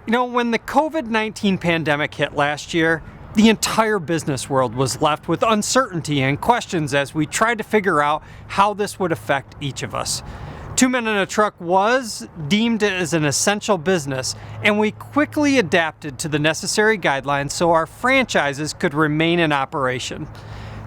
When the COVID-19 pandemic hit last year, the entire business world was left with uncertainty and questions as we tried to figure out how this would affect each of us. Two Men in a Truck was deemed as an essential business, and we quickly adapted to the necessary guidelines so our franchises could remain in operation.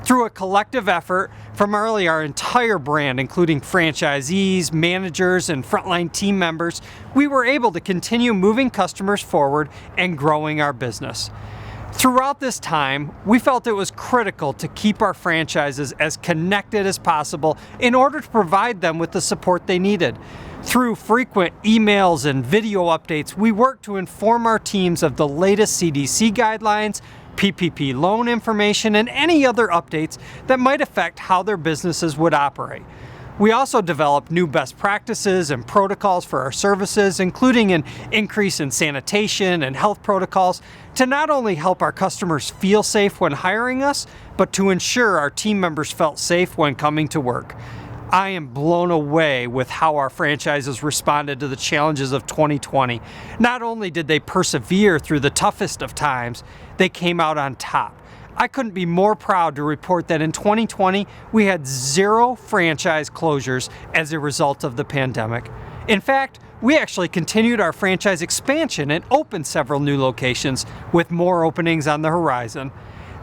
Through a collective effort from our entire brand, including franchisees, managers, and frontline team members, we were able to continue moving customers forward and growing our business. Throughout this time, we felt it was critical to keep our franchises as connected as possible in order to provide them with the support they needed. Through frequent emails and video updates, we worked to inform our teams of the latest CDC guidelines, PPP loan information, and any other updates that might affect how their businesses would operate. We also developed new best practices and protocols for our services, including an increase in sanitation and health protocols to not only help our customers feel safe when hiring us, but to ensure our team members felt safe when coming to work. I am blown away with how our franchises responded to the challenges of 2020. Not only did they persevere through the toughest of times, they came out on top. I couldn't be more proud to report that in 2020, we had 0 franchise closures as a result of the pandemic. In fact, we actually continued our franchise expansion and opened several new locations with more openings on the horizon.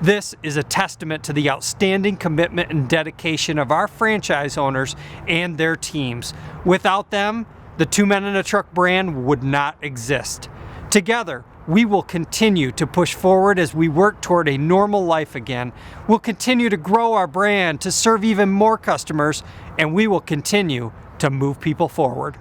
This is a testament to the outstanding commitment and dedication of our franchise owners and their teams. Without them, the Two Men in a Truck brand would not exist. Together, we will continue to push forward as we work toward a normal life again. We'll continue to grow our brand to serve even more customers, and we will continue to move people forward.